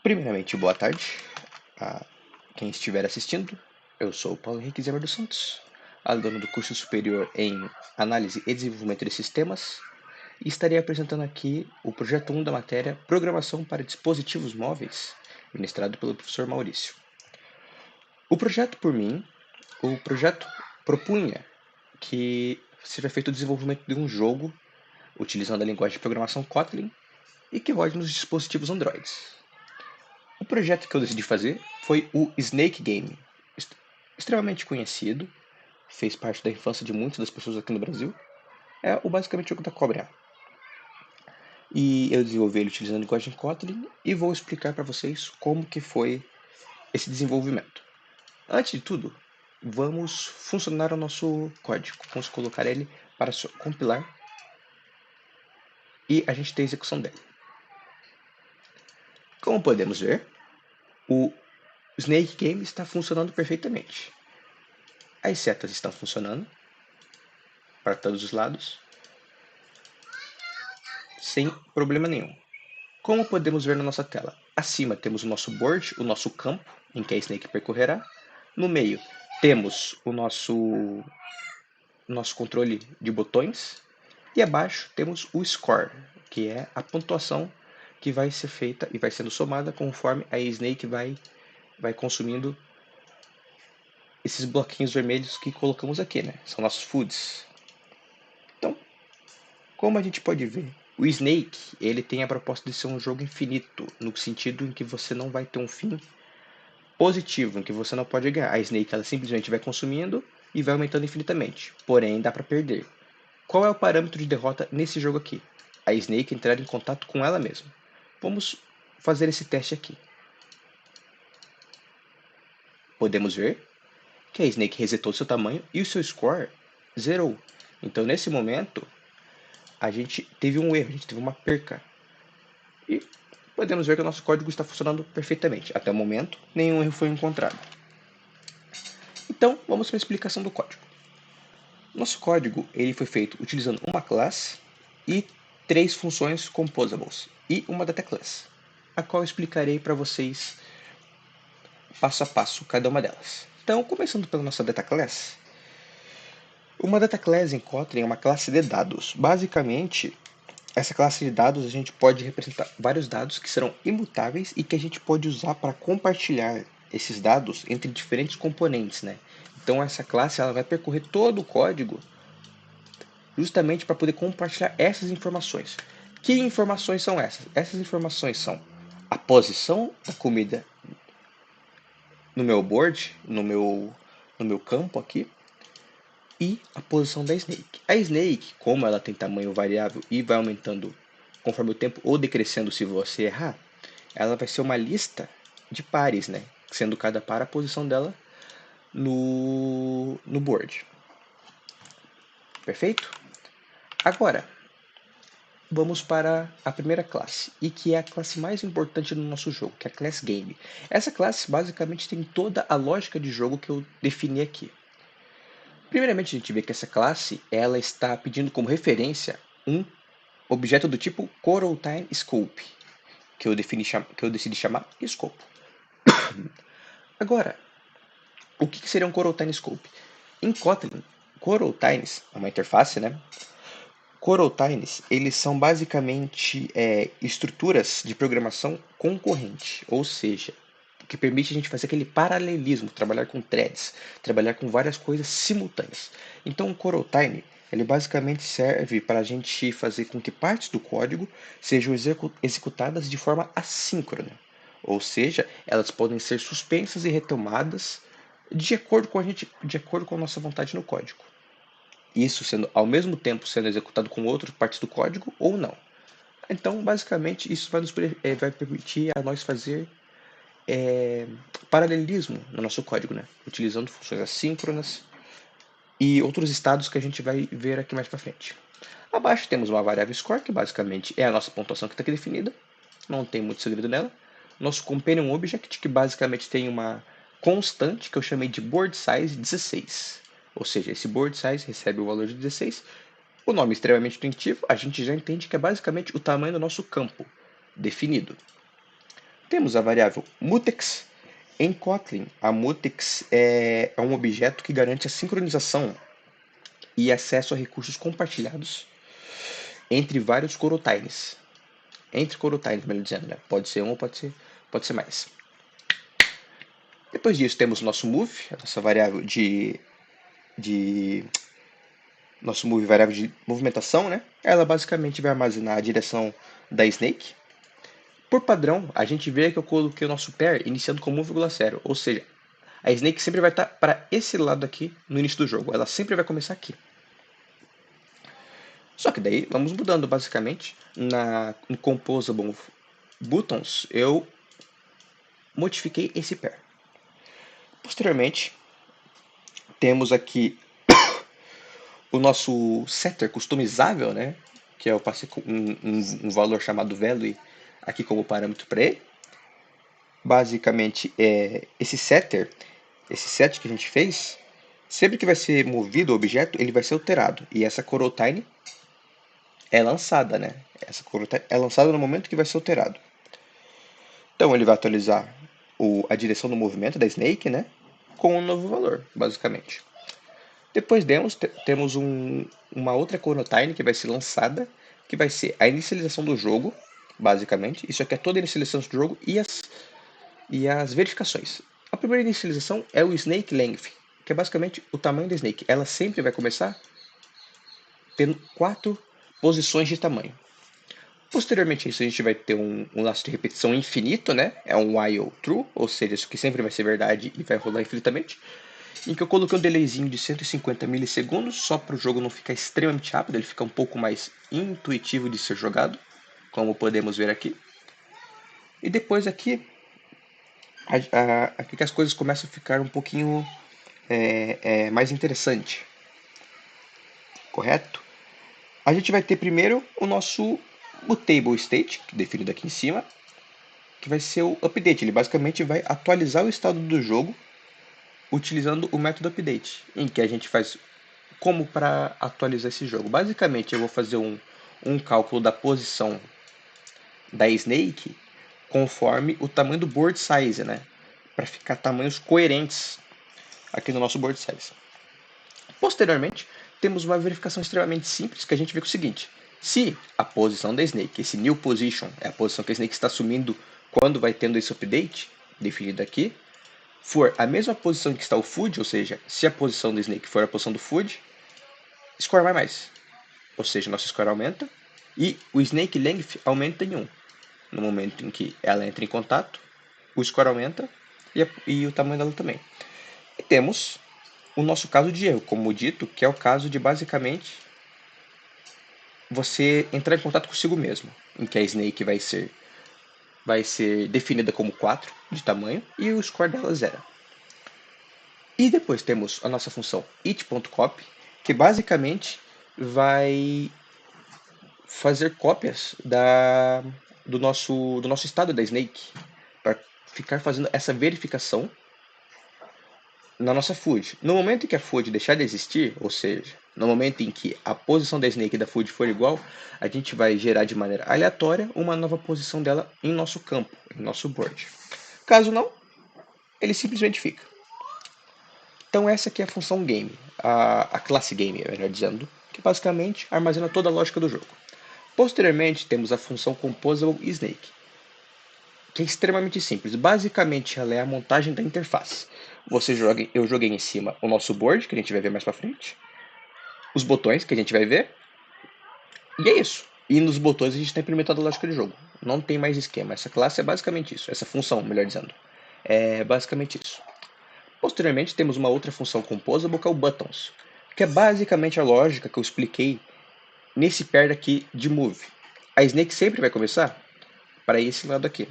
Primeiramente, boa tarde a quem estiver assistindo. Eu sou o Paulo Henrique Zimmer dos Santos, aluno do curso superior em Análise e Desenvolvimento de Sistemas, e estarei apresentando aqui o projeto 1 da matéria Programação para Dispositivos Móveis, ministrado pelo professor Maurício. O projeto propunha que seja feito o desenvolvimento de um jogo utilizando a linguagem de programação Kotlin e que rode nos dispositivos Android. O projeto que eu decidi fazer foi o Snake Game, extremamente conhecido, fez parte da infância de muitas das pessoas aqui no Brasil. É basicamente o jogo da cobra. E eu desenvolvi ele utilizando a linguagem Kotlin e vou explicar para vocês como que foi esse desenvolvimento. Antes de tudo, vamos funcionar o nosso código. Vamos colocar ele para compilar e a gente tem a execução dele. Como podemos ver, o Snake Game está funcionando perfeitamente. As setas estão funcionando para todos os lados, sem problema nenhum. Como podemos ver na nossa tela? Acima temos o nosso board, o nosso campo, em que a Snake percorrerá. No meio temos o nosso controle de botões. E abaixo temos o score, que é a pontuação que vai ser feita e vai sendo somada conforme a Snake vai consumindo esses bloquinhos vermelhos que colocamos aqui, né? São nossos foods. Então, como a gente pode ver, o Snake, ele tem a proposta de ser um jogo infinito, no sentido em que você não vai ter um fim positivo, em que você não pode ganhar. A Snake, ela simplesmente vai consumindo e vai aumentando infinitamente, porém dá para perder. Qual é o parâmetro de derrota nesse jogo aqui? A Snake entrar em contato com ela mesma. Vamos fazer esse teste aqui. Podemos ver que a Snake resetou seu tamanho e o seu score zerou. Então, nesse momento, a gente teve um erro, a gente teve uma perca. E podemos ver que o nosso código está funcionando perfeitamente. Até o momento, nenhum erro foi encontrado. Então, vamos para a explicação do código. Nosso código ele foi feito utilizando uma classe e 3 funções composables e uma data class, a qual eu explicarei para vocês passo a passo cada uma delas. Então, começando pela nossa data class. Uma data class em Kotlin é uma classe de dados. Basicamente, essa classe de dados a gente pode representar vários dados que serão imutáveis e que a gente pode usar para compartilhar esses dados entre diferentes componentes, né? Então essa classe ela vai percorrer todo o código justamente para poder compartilhar essas informações. Que informações são essas? Essas informações são a posição da comida no meu board, no meu campo aqui, e a posição da Snake. A Snake, como ela tem tamanho variável e vai aumentando conforme o tempo ou decrescendo se você errar, ela vai ser uma lista de pares, né? Sendo cada par a posição dela no board. Perfeito? Agora, vamos para a primeira classe, e que é a classe mais importante no nosso jogo, que é a Class Game. Essa classe basicamente tem toda a lógica de jogo que eu defini aqui. Primeiramente, a gente vê que essa classe ela está pedindo como referência um objeto do tipo Coroutine Scope, que eu decidi chamar escopo. Agora, o que seria um Coroutine Scope? Em Kotlin, coroutines é uma interface, né? Coroutines, eles são basicamente estruturas de programação concorrente, ou seja, que permite a gente fazer aquele paralelismo, trabalhar com threads, trabalhar com várias coisas simultâneas. Então, o coroutine, ele basicamente serve para a gente fazer com que partes do código sejam executadas de forma assíncrona, ou seja, elas podem ser suspensas e retomadas de acordo com a nossa vontade no código. Isso sendo ao mesmo tempo sendo executado com outras partes do código ou não. Então, basicamente, isso vai permitir a nós fazer paralelismo no nosso código, né? Utilizando funções assíncronas e outros estados que a gente vai ver aqui mais para frente. Abaixo temos uma variável score, que basicamente é a nossa pontuação que está aqui definida, não tem muito segredo nela. Nosso companion object, que basicamente tem uma constante que eu chamei de board size 16. Ou seja, esse board size recebe o valor de 16. O nome é extremamente intuitivo, a gente já entende que é basicamente o tamanho do nosso campo definido. Temos a variável mutex. Em Kotlin, a mutex é um objeto que garante a sincronização e acesso a recursos compartilhados entre vários coroutines. Entre coroutines, melhor dizendo, né? Pode ser um ou pode ser mais. Depois disso, temos o nosso move, a nossa variável nosso move variável de movimentação, né? Ela basicamente vai armazenar a direção da snake. Por padrão, a gente vê que eu coloquei o nosso pair iniciando com 1,0, ou seja, a snake sempre vai estar para esse lado aqui no início do jogo. Ela sempre vai começar aqui. Só que daí vamos mudando basicamente. No Composable Buttons eu modifiquei esse pair. Posteriormente, temos aqui o nosso setter customizável, né? Que eu passei um valor chamado value aqui como parâmetro para ele. Basicamente, esse set que a gente fez, sempre que vai ser movido o objeto, ele vai ser alterado. E essa coroutine é lançada, né? Essa coroutine é lançada no momento que vai ser alterado. Então, ele vai atualizar a direção do movimento da snake, né? Com um novo valor, basicamente. Depois temos uma outra coroutine que vai ser lançada, que vai ser a inicialização do jogo, basicamente. Isso aqui é toda a inicialização do jogo e as verificações. A primeira inicialização é o Snake Length, que é basicamente o tamanho da Snake. Ela sempre vai começar tendo 4 posições de tamanho. Posteriormente a isso, a gente vai ter um laço de repetição infinito, né? É um while true, ou seja, isso que sempre vai ser verdade e vai rolar infinitamente. Em que eu coloquei um delayzinho de 150 milissegundos, só para o jogo não ficar extremamente rápido, ele fica um pouco mais intuitivo de ser jogado, como podemos ver aqui. E depois aqui aqui que as coisas começam a ficar um pouquinho mais interessante, correto? A gente vai ter primeiro o nosso mutable state, definido aqui em cima, que vai ser o update. Ele basicamente vai atualizar o estado do jogo utilizando o método update, em que a gente faz como para atualizar esse jogo. Basicamente, eu vou fazer um cálculo da posição da snake conforme o tamanho do board size, né? Para ficar tamanhos coerentes aqui no nosso board size. Posteriormente, temos uma verificação extremamente simples que a gente vê com o seguinte: se a posição da snake, esse new position, é a posição que a snake está assumindo quando vai tendo esse update, definido aqui, for a mesma posição que está o food, ou seja, se a posição da snake for a posição do food, score vai mais. Ou seja, nosso score aumenta e o snake length aumenta em 1. No momento em que ela entra em contato, o score aumenta e o tamanho dela também. E temos o nosso caso de erro, como dito, que é o caso de basicamente você entrar em contato consigo mesmo, em que a snake vai ser definida como 4 de tamanho e o score dela é 0. E depois temos a nossa função it.copy, que basicamente vai fazer cópias do nosso estado da snake, para ficar fazendo essa verificação na nossa food. No momento em que a food deixar de existir, ou seja, no momento em que a posição da snake e da food for igual, a gente vai gerar de maneira aleatória uma nova posição dela em nosso campo, em nosso board. Caso não, ele simplesmente fica. Então essa aqui é a função game, a classe game, melhor dizendo, que basicamente armazena toda a lógica do jogo. Posteriormente temos a função composable snake, que é extremamente simples. Basicamente ela é a montagem da interface. Eu joguei em cima o nosso board, que a gente vai ver mais pra frente, os botões, que a gente vai ver, e é isso. E nos botões a gente está implementando a lógica de jogo. Não tem mais esquema. Essa classe é basicamente isso. Essa função, melhor dizendo. É basicamente isso. Posteriormente temos uma outra função composable, que é o buttons, que é basicamente a lógica que eu expliquei nesse pair aqui de move. A snake sempre vai começar para esse lado aqui.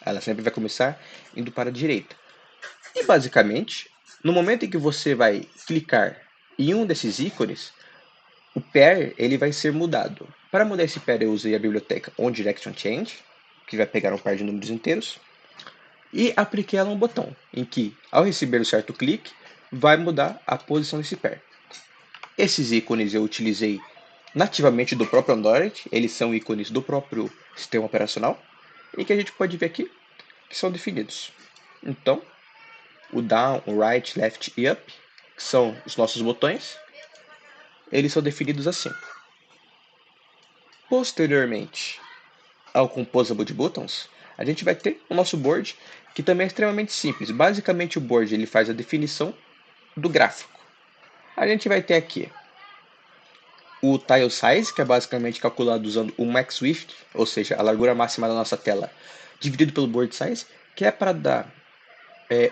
Ela sempre vai começar indo para a direita. E basicamente, no momento em que você vai clicar em um desses ícones, o pair ele vai ser mudado. Para mudar esse pair eu usei a biblioteca onDirectionChange, que vai pegar um par de números inteiros, e apliquei ela um botão, em que, ao receber o certo clique, vai mudar a posição desse pair. Esses ícones eu utilizei nativamente do próprio Android, eles são ícones do próprio sistema operacional, e que a gente pode ver aqui que são definidos. Então, o down, o right, left e up, que são os nossos botões, eles são definidos assim. Posteriormente ao Composable Buttons, a gente vai ter o nosso board, que também é extremamente simples. Basicamente, o board ele faz a definição do gráfico. A gente vai ter aqui o Tile Size, que é basicamente calculado usando o Max Width, ou seja, a largura máxima da nossa tela, dividido pelo Board Size, que é para dar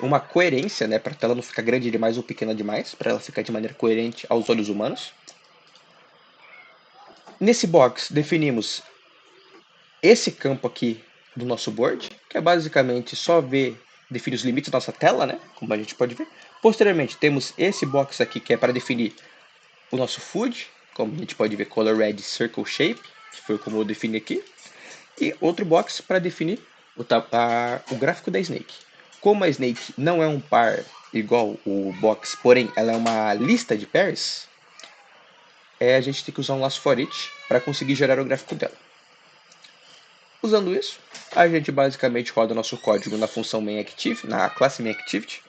uma coerência, né, para a tela não ficar grande demais ou pequena demais, para ela ficar de maneira coerente aos olhos humanos. Nesse box, definimos esse campo aqui do nosso board, que é basicamente só definir os limites da nossa tela, né, como a gente pode ver. Posteriormente, temos esse box aqui, que é para definir o nosso food, como a gente pode ver, color red circle shape, que foi como eu defini aqui, e outro box para definir o gráfico da Snake. Como a Snake não é um par igual o box, porém ela é uma lista de pairs, a gente tem que usar um laço for each para conseguir gerar o gráfico dela. Usando isso, a gente basicamente roda nosso código na função mainActive, na classe mainActivity,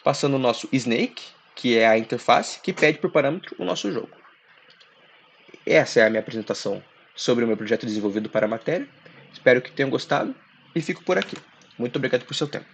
passando o nosso Snake, que é a interface que pede por parâmetro o nosso jogo. Essa é a minha apresentação sobre o meu projeto desenvolvido para a matéria. Espero que tenham gostado e fico por aqui. Muito obrigado por seu tempo.